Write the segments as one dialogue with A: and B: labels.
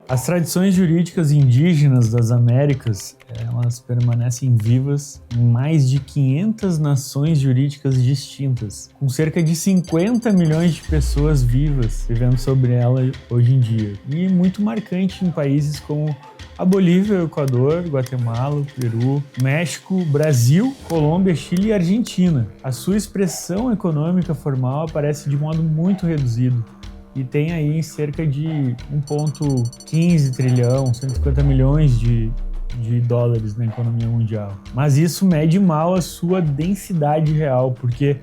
A: As tradições jurídicas indígenas das Américas, elas permanecem vivas em mais de 500 nações jurídicas distintas, com cerca de 50 milhões de pessoas vivas vivendo sobre ela hoje em dia. E muito marcante em países como a Bolívia, o Equador, Guatemala, Peru, México, Brasil, Colômbia, Chile e Argentina. A sua expressão econômica formal aparece de modo muito reduzido e tem aí cerca de 1,15 trilhão, 150 milhões de dólares na economia mundial. Mas isso mede mal a sua densidade real, porque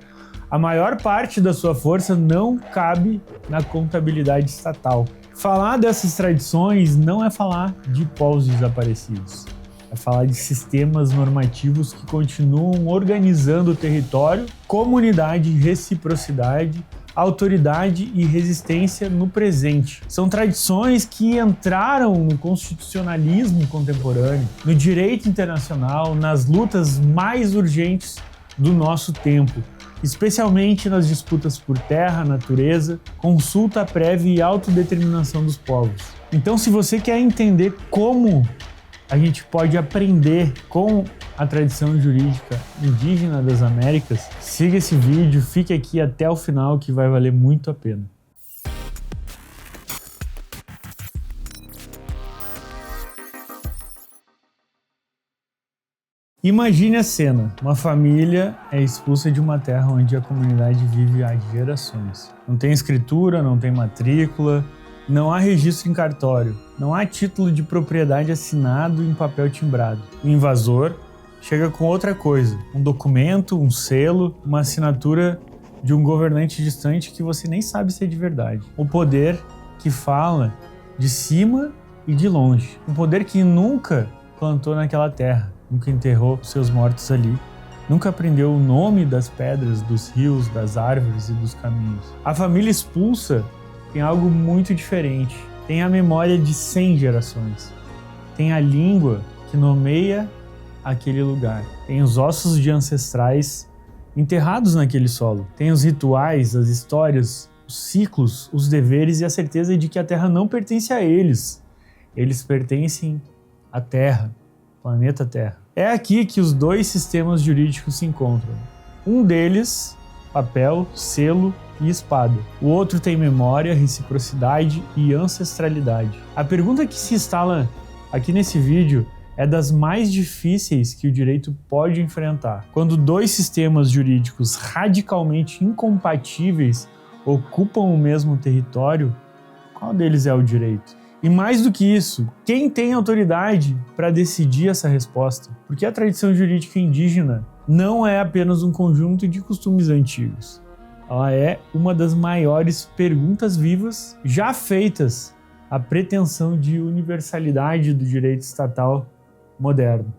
A: a maior parte da sua força não cabe na contabilidade estatal. Falar dessas tradições não é falar de povos desaparecidos, é falar de sistemas normativos que continuam organizando o território, comunidade, reciprocidade, autoridade e resistência no presente. São tradições que entraram no constitucionalismo contemporâneo, no direito internacional, nas lutas mais urgentes do nosso tempo, especialmente nas disputas por terra, natureza, consulta prévia e autodeterminação dos povos. Então, se você quer entender como a gente pode aprender com a tradição jurídica indígena das Américas, siga esse vídeo, fique aqui até o final que vai valer muito a pena. Imagine a cena, uma família é expulsa de uma terra onde a comunidade vive há gerações. Não tem escritura, não tem matrícula, não há registro em cartório, não há título de propriedade assinado em papel timbrado. O invasor chega com outra coisa, um documento, um selo, uma assinatura de um governante distante que você nem sabe se é de verdade. O poder que fala de cima e de longe. Um poder que nunca plantou naquela terra, nunca enterrou seus mortos ali, nunca aprendeu o nome das pedras, dos rios, das árvores e dos caminhos. A família expulsa tem algo muito diferente. Tem a memória de 100 gerações. Tem a língua que nomeia aquele lugar. Tem os ossos de ancestrais enterrados naquele solo. Tem os rituais, as histórias, os ciclos, os deveres e a certeza de que a terra não pertence a eles. Eles pertencem à terra, planeta Terra. É aqui que os dois sistemas jurídicos se encontram. Um deles, papel, selo e espada. O outro tem memória, reciprocidade e ancestralidade. A pergunta que se instala aqui nesse vídeo é das mais difíceis que o direito pode enfrentar. Quando dois sistemas jurídicos radicalmente incompatíveis ocupam o mesmo território, qual deles é o direito? E mais do que isso, quem tem autoridade para decidir essa resposta? Porque a tradição jurídica indígena não é apenas um conjunto de costumes antigos. Ela é uma das maiores perguntas vivas já feitas à pretensão de universalidade do direito estatal moderno.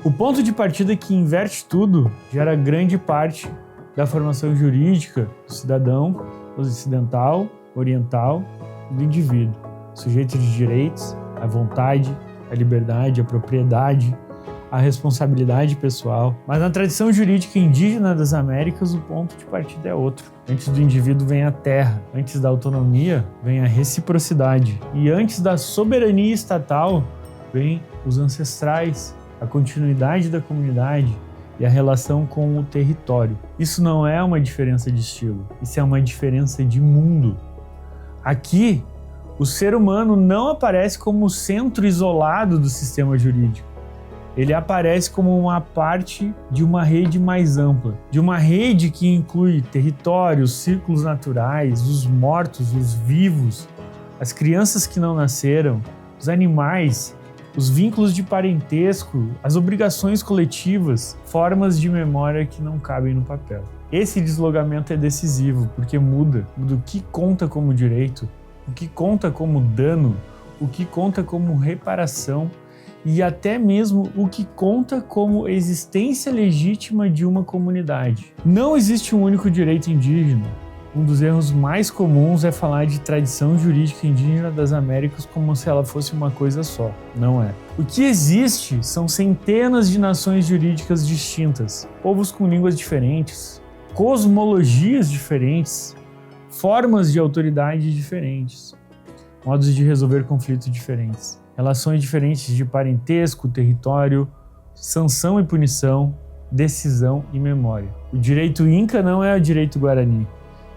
A: O ponto de partida que inverte tudo gera grande parte da formação jurídica do cidadão ocidental, oriental e do indivíduo, sujeito de direitos, à vontade, à liberdade, à propriedade, a responsabilidade pessoal. Mas na tradição jurídica indígena das Américas, o ponto de partida é outro. Antes do indivíduo vem a terra, antes da autonomia vem a reciprocidade e antes da soberania estatal vem os ancestrais, a continuidade da comunidade e a relação com o território. Isso não é uma diferença de estilo, isso é uma diferença de mundo. Aqui, o ser humano não aparece como o centro isolado do sistema jurídico. Ele aparece como uma parte de uma rede mais ampla, de uma rede que inclui territórios, círculos naturais, os mortos, os vivos, as crianças que não nasceram, os animais, os vínculos de parentesco, as obrigações coletivas, formas de memória que não cabem no papel. Esse deslogamento é decisivo porque muda do que conta como direito, o que conta como dano, o que conta como reparação e até mesmo o que conta como existência legítima de uma comunidade. Não existe um único direito indígena. Um dos erros mais comuns é falar de tradição jurídica indígena das Américas como se ela fosse uma coisa só. Não é. O que existe são centenas de nações jurídicas distintas, povos com línguas diferentes, cosmologias diferentes, formas de autoridade diferentes. modos de resolver conflitos diferentes, relações diferentes de parentesco, território, sanção e punição, decisão e memória. O direito Inca não é o direito Guarani.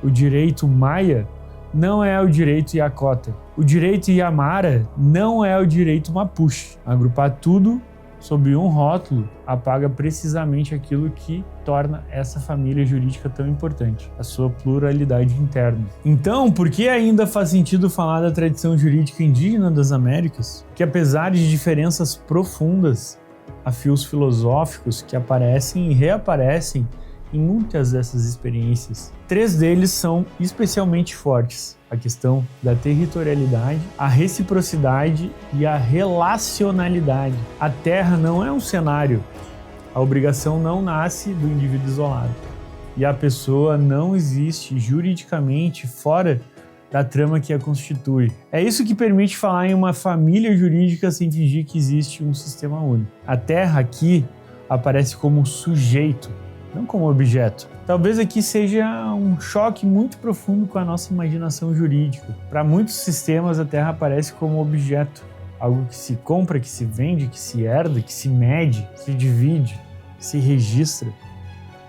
A: O direito Maia não é o direito Yakota. O direito Yamara não é o direito Mapuche. Agrupar tudo sob um rótulo apaga precisamente aquilo que torna essa família jurídica tão importante, a sua pluralidade interna. Então, por que ainda faz sentido falar da tradição jurídica indígena das Américas? Que apesar de diferenças profundas, há fios filosóficos que aparecem e reaparecem em muitas dessas experiências. 3 deles são especialmente fortes: a questão da territorialidade, a reciprocidade e a relacionalidade. A terra não é um cenário, a obrigação não nasce do indivíduo isolado e a pessoa não existe juridicamente fora da trama que a constitui. É isso que permite falar em uma família jurídica sem fingir que existe um sistema único. A terra aqui aparece como sujeito, não como objeto. Talvez aqui seja um choque muito profundo com a nossa imaginação jurídica. Para muitos sistemas, a terra aparece como objeto, algo que se compra, que se vende, que se herda, que se mede, se divide, se registra.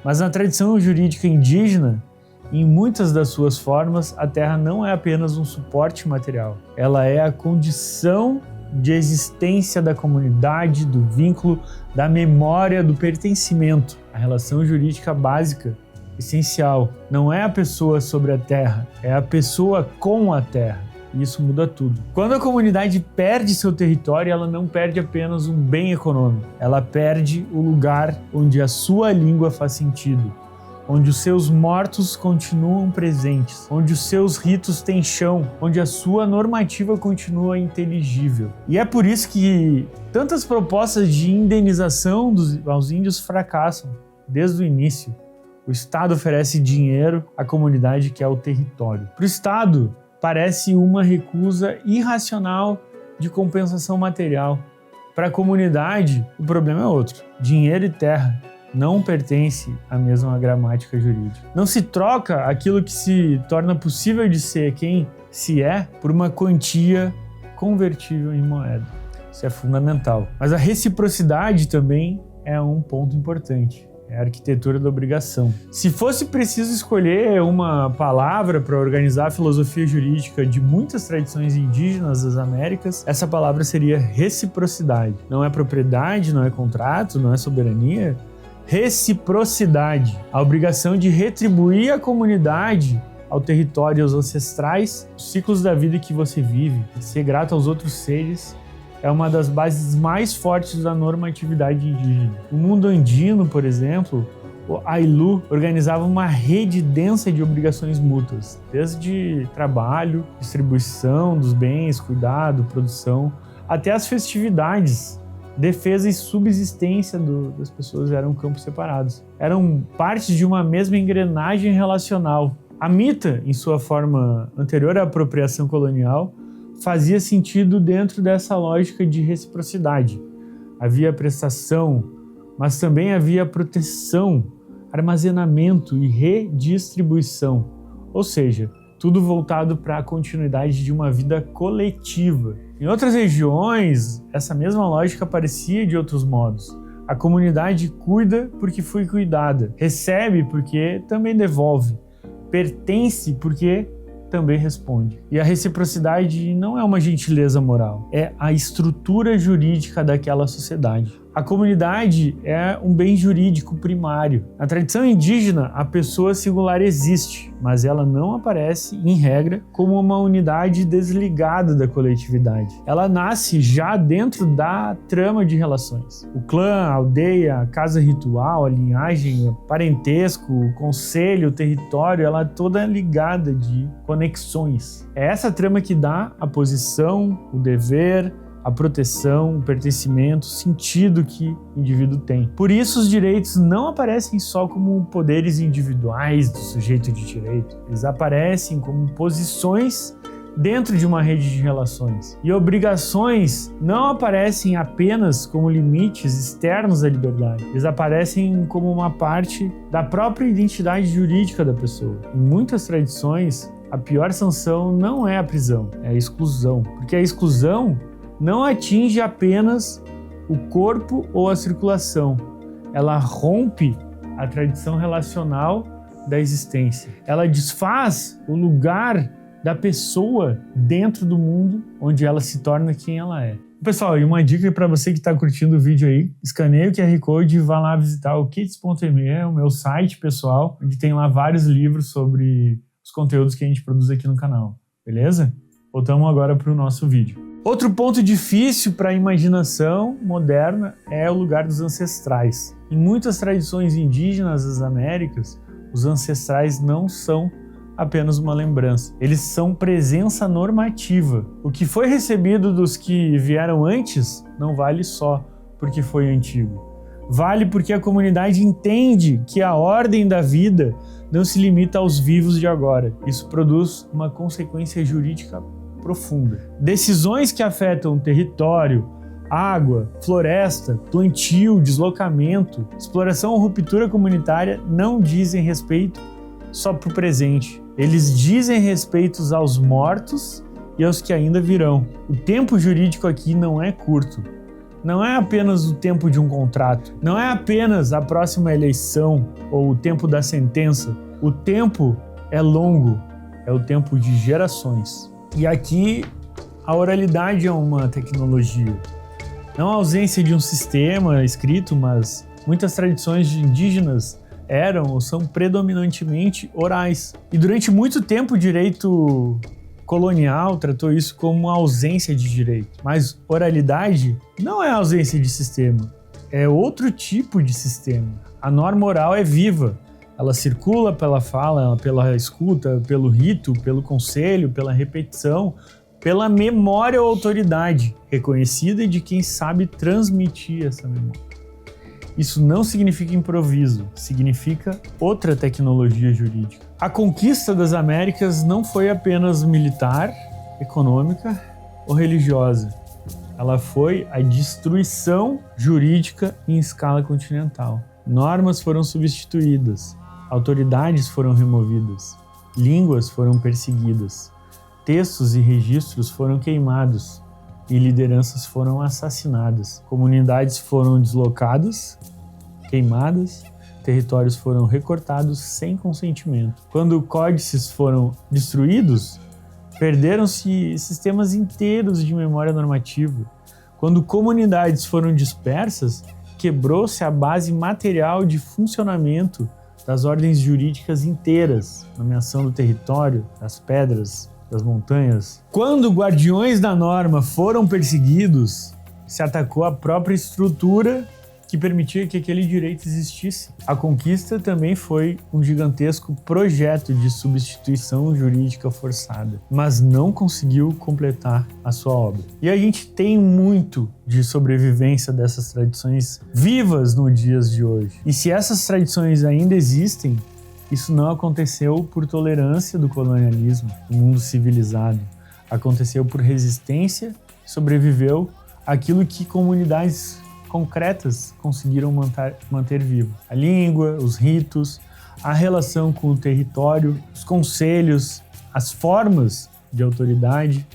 A: Mas na tradição jurídica indígena, em muitas das suas formas, a terra não é apenas um suporte material. Ela é a condição de existência da comunidade, do vínculo, da memória, do pertencimento. A relação jurídica básica, essencial, não é a pessoa sobre a terra, é a pessoa com a terra. E isso muda tudo. Quando a comunidade perde seu território, ela não perde apenas um bem econômico, ela perde o lugar onde a sua língua faz sentido, onde os seus mortos continuam presentes, onde os seus ritos têm chão, onde a sua normativa continua inteligível. E é por isso que tantas propostas de indenização aos índios fracassam desde o início. O Estado oferece dinheiro à comunidade que é o território. Para o Estado, parece uma recusa irracional de compensação material. Para a comunidade, o problema é outro: dinheiro e terra não pertence à mesma gramática jurídica. Não se troca aquilo que se torna possível de ser quem se é por uma quantia convertível em moeda. Isso é fundamental. Mas a reciprocidade também é um ponto importante. É a arquitetura da obrigação. Se fosse preciso escolher uma palavra para organizar a filosofia jurídica de muitas tradições indígenas das Américas, essa palavra seria reciprocidade. Não é propriedade, não é contrato, não é soberania. Reciprocidade, a obrigação de retribuir à comunidade, ao território e aos ancestrais, os ciclos da vida que você vive. E ser grato aos outros seres é uma das bases mais fortes da normatividade indígena. No mundo andino, por exemplo, o Ailu organizava uma rede densa de obrigações mútuas, desde trabalho, distribuição dos bens, cuidado, produção, até as festividades. Defesa e subsistência das pessoas eram campos separados. Eram parte de uma mesma engrenagem relacional. A mita, em sua forma anterior à apropriação colonial, fazia sentido dentro dessa lógica de reciprocidade. Havia prestação, mas também havia proteção, armazenamento e redistribuição. Ou seja, tudo voltado para a continuidade de uma vida coletiva. Em outras regiões, essa mesma lógica aparecia de outros modos. A comunidade cuida porque foi cuidada, recebe porque também devolve, pertence porque também responde. E a reciprocidade não é uma gentileza moral, é a estrutura jurídica daquela sociedade. A comunidade é um bem jurídico primário. Na tradição indígena, a pessoa singular existe, mas ela não aparece, em regra, como uma unidade desligada da coletividade. Ela nasce já dentro da trama de relações. O clã, a aldeia, a casa ritual, a linhagem, o parentesco, o conselho, o território, ela é toda ligada de conexões. É essa trama que dá a posição, o dever, a proteção, o pertencimento, o sentido que o indivíduo tem. Por isso, os direitos não aparecem só como poderes individuais do sujeito de direito. Eles aparecem como posições dentro de uma rede de relações. E obrigações não aparecem apenas como limites externos à liberdade. Eles aparecem como uma parte da própria identidade jurídica da pessoa. Em muitas tradições, a pior sanção não é a prisão, é a exclusão. Porque a exclusão não atinge apenas o corpo ou a circulação. Ela rompe a tradição relacional da existência. Ela desfaz o lugar da pessoa dentro do mundo onde ela se torna quem ela é. Pessoal, e uma dica para você que está curtindo o vídeo aí, escaneie o QR Code e vá lá visitar o kits.me, o meu site pessoal, onde tem lá vários livros sobre os conteúdos que a gente produz aqui no canal, beleza? Voltamos agora para o nosso vídeo. Outro ponto difícil para a imaginação moderna é o lugar dos ancestrais. Em muitas tradições indígenas das Américas, os ancestrais não são apenas uma lembrança. Eles são presença normativa. O que foi recebido dos que vieram antes não vale só porque foi antigo. Vale porque a comunidade entende que a ordem da vida não se limita aos vivos de agora. Isso produz uma consequência jurídica profunda. Decisões que afetam território, água, floresta, plantio, deslocamento, exploração ou ruptura comunitária não dizem respeito só para o presente. Eles dizem respeito aos mortos e aos que ainda virão. O tempo jurídico aqui não é curto. Não é apenas o tempo de um contrato. Não é apenas a próxima eleição ou o tempo da sentença. O tempo é longo. É o tempo de gerações. E aqui a oralidade é uma tecnologia. Não a ausência de um sistema escrito, mas muitas tradições indígenas eram ou são predominantemente orais. E durante muito tempo o direito colonial tratou isso como uma ausência de direito. Mas oralidade não é ausência de sistema, é outro tipo de sistema. A norma oral é viva, ela circula pela fala, pela escuta, pelo rito, pelo conselho, pela repetição, pela memória ou autoridade reconhecida de quem sabe transmitir essa memória. Isso não significa improviso, significa outra tecnologia jurídica. A conquista das Américas não foi apenas militar, econômica ou religiosa. Ela foi a destruição jurídica em escala continental. Normas foram substituídas, autoridades foram removidas, línguas foram perseguidas, textos e registros foram queimados e lideranças foram assassinadas. Comunidades foram deslocadas, queimadas, territórios foram recortados sem consentimento. Quando códices foram destruídos, perderam-se sistemas inteiros de memória normativa. Quando comunidades foram dispersas, quebrou-se a base material de funcionamento das ordens jurídicas inteiras, nomeação do território, das pedras, das montanhas. Quando guardiões da norma foram perseguidos, se atacou a própria estrutura que permitia que aquele direito existisse. A conquista também foi um gigantesco projeto de substituição jurídica forçada, mas não conseguiu completar a sua obra. E a gente tem muito de sobrevivência dessas tradições vivas nos dias de hoje. E se essas tradições ainda existem, isso não aconteceu por tolerância do colonialismo, do mundo civilizado. Aconteceu por resistência, sobreviveu aquilo que comunidades concretas conseguiram manter vivo. A língua, os ritos, a relação com o território, os conselhos, as formas de autoridade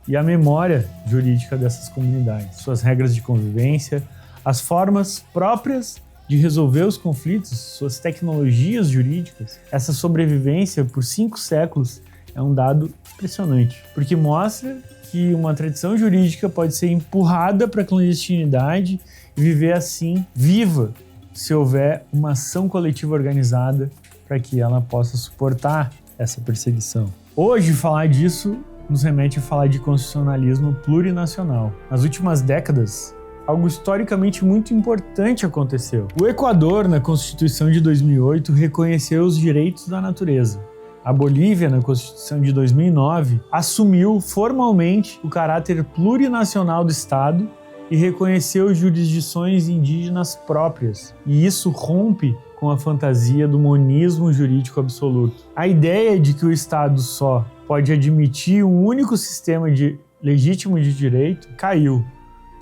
A: e a memória jurídica dessas comunidades, suas regras de convivência, as formas próprias de resolver os conflitos, suas tecnologias jurídicas. Essa sobrevivência por 5 séculos é um dado impressionante, porque mostra que uma tradição jurídica pode ser empurrada para a clandestinidade e viver assim, viva, se houver uma ação coletiva organizada para que ela possa suportar essa perseguição. Hoje, falar disso nos remete a falar de constitucionalismo plurinacional. Nas últimas décadas, algo historicamente muito importante aconteceu. O Equador, na Constituição de 2008, reconheceu os direitos da natureza. A Bolívia, na Constituição de 2009, assumiu formalmente o caráter plurinacional do Estado e reconheceu jurisdições indígenas próprias. E isso rompe com a fantasia do monismo jurídico absoluto. A ideia de que o Estado só pode admitir um único sistema legítimo de direito caiu.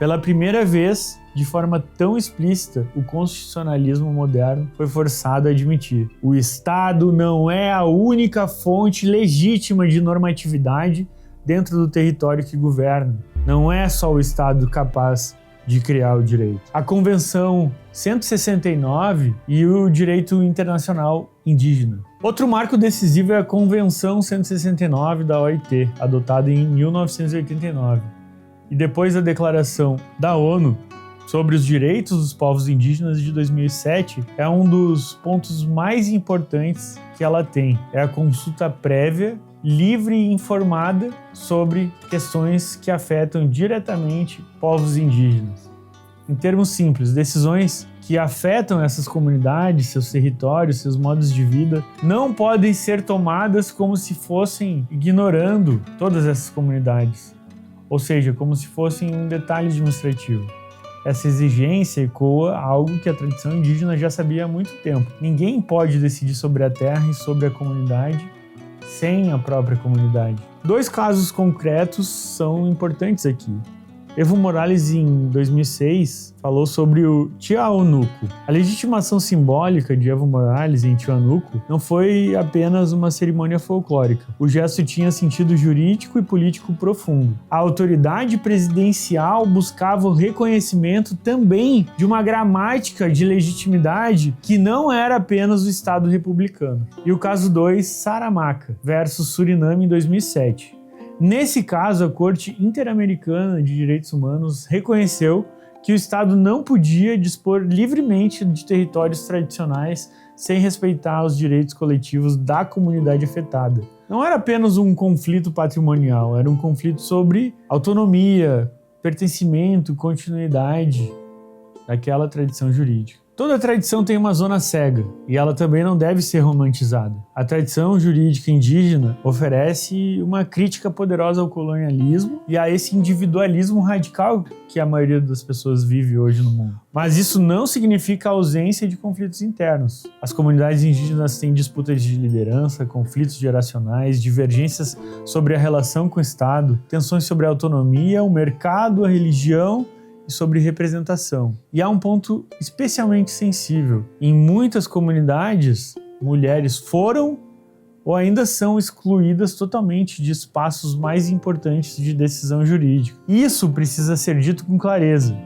A: Pela primeira vez, de forma tão explícita o constitucionalismo moderno foi forçado a admitir. O Estado não é a única fonte legítima de normatividade dentro do território que governa. Não é só o Estado capaz de criar o direito. A Convenção 169 e o direito internacional indígena. Outro marco decisivo é a Convenção 169 da OIT, adotada em 1989. E depois a Declaração da ONU sobre os direitos dos povos indígenas de 2007, é um dos pontos mais importantes que ela tem. É a consulta prévia, livre e informada sobre questões que afetam diretamente povos indígenas. Em termos simples, decisões que afetam essas comunidades, seus territórios, seus modos de vida, não podem ser tomadas como se fossem ignorando todas essas comunidades, ou seja, como se fossem um detalhe administrativo. Essa exigência ecoa algo que a tradição indígena já sabia há muito tempo. Ninguém pode decidir sobre a terra e sobre a comunidade sem a própria comunidade. 2 casos concretos são importantes aqui. Evo Morales, em 2006, falou sobre o Tiahuanaco. A legitimação simbólica de Evo Morales em Tiahuanaco não foi apenas uma cerimônia folclórica. O gesto tinha sentido jurídico e político profundo. A autoridade presidencial buscava o reconhecimento também de uma gramática de legitimidade que não era apenas o Estado republicano. E o caso 2, Saramacca versus Suriname, em 2007. Nesse caso, a Corte Interamericana de Direitos Humanos reconheceu que o Estado não podia dispor livremente de territórios tradicionais sem respeitar os direitos coletivos da comunidade afetada. Não era apenas um conflito patrimonial, era um conflito sobre autonomia, pertencimento, continuidade daquela tradição jurídica. Toda tradição tem uma zona cega e ela também não deve ser romantizada. A tradição jurídica indígena oferece uma crítica poderosa ao colonialismo e a esse individualismo radical que a maioria das pessoas vive hoje no mundo. Mas isso não significa a ausência de conflitos internos. As comunidades indígenas têm disputas de liderança, conflitos geracionais, divergências sobre a relação com o Estado, tensões sobre a autonomia, o mercado, a religião e sobre representação. E há um ponto especialmente sensível. Em muitas comunidades, mulheres foram ou ainda são excluídas totalmente de espaços mais importantes de decisão jurídica. Isso precisa ser dito com clareza.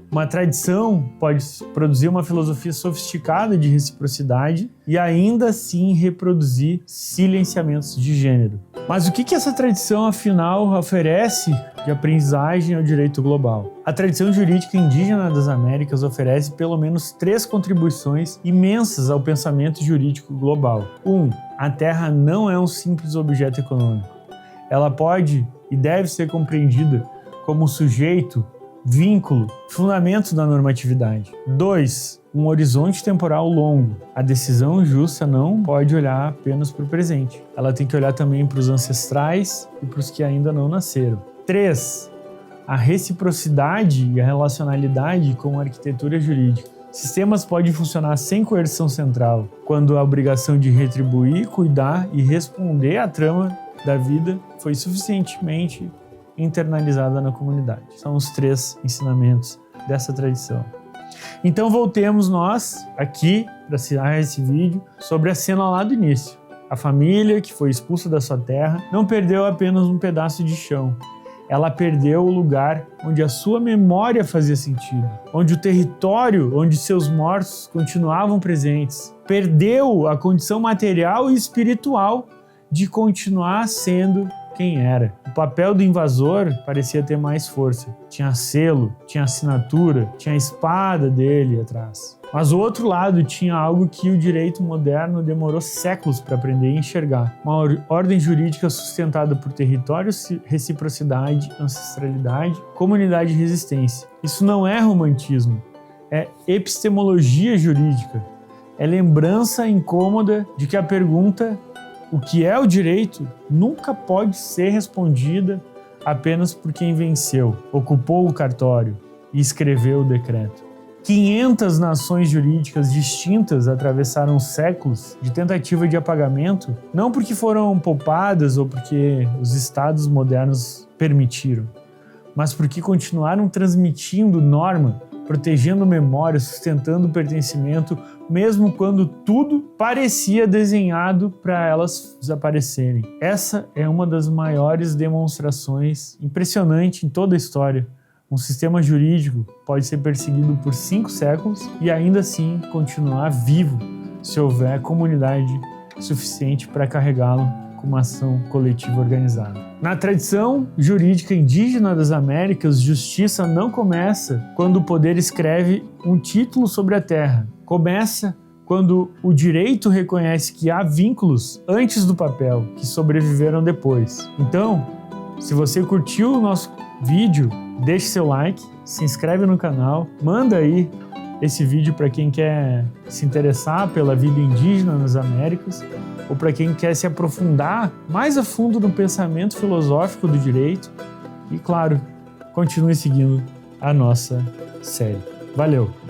A: Uma tradição pode produzir uma filosofia sofisticada de reciprocidade e ainda assim reproduzir silenciamentos de gênero. Mas o que essa tradição, afinal, oferece de aprendizagem ao direito global? A tradição jurídica indígena das Américas oferece pelo menos 3 contribuições imensas ao pensamento jurídico global. 1. A terra não é um simples objeto econômico. Ela pode e deve ser compreendida como sujeito, vínculo, fundamento da normatividade. 2. Um horizonte temporal longo. A decisão justa não pode olhar apenas para o presente. Ela tem que olhar também para os ancestrais e para os que ainda não nasceram. 3. A reciprocidade e a relacionalidade com a arquitetura jurídica. Sistemas podem funcionar sem coerção central, quando a obrigação de retribuir, cuidar e responder à trama da vida foi suficientemente internalizada na comunidade. São os 3 ensinamentos dessa tradição. Então voltemos nós aqui para encerrar esse vídeo sobre a cena lá do início. A família que foi expulsa da sua terra não perdeu apenas um pedaço de chão. Ela perdeu o lugar onde a sua memória fazia sentido, onde o território, onde seus mortos continuavam presentes. Perdeu a condição material e espiritual de continuar sendo quem era. O papel do invasor parecia ter mais força. Tinha selo, tinha assinatura, tinha a espada dele atrás. Mas o outro lado tinha algo que o direito moderno demorou séculos para aprender e enxergar. Uma ordem jurídica sustentada por território, reciprocidade, ancestralidade, comunidade e resistência. Isso não é romantismo, é epistemologia jurídica. É lembrança incômoda de que a pergunta o que é o direito nunca pode ser respondida apenas por quem venceu, ocupou o cartório e escreveu o decreto. 500 nações jurídicas distintas atravessaram séculos de tentativa de apagamento, não porque foram poupadas ou porque os estados modernos permitiram, mas porque continuaram transmitindo norma protegendo memória, sustentando o pertencimento, mesmo quando tudo parecia desenhado para elas desaparecerem. Essa é uma das maiores demonstrações impressionantes em toda a história. Um sistema jurídico pode ser perseguido por 5 séculos e ainda assim continuar vivo se houver comunidade suficiente para carregá-lo com uma ação coletiva organizada. Na tradição jurídica indígena das Américas, justiça não começa quando o poder escreve um título sobre a terra. Começa quando o direito reconhece que há vínculos antes do papel que sobreviveram depois. Então, se você curtiu o nosso vídeo, deixe seu like, se inscreve no canal, manda aí esse vídeo para quem quer se interessar pela vida indígena nas Américas ou para quem quer se aprofundar mais a fundo no pensamento filosófico do direito e, claro, continue seguindo a nossa série. Valeu!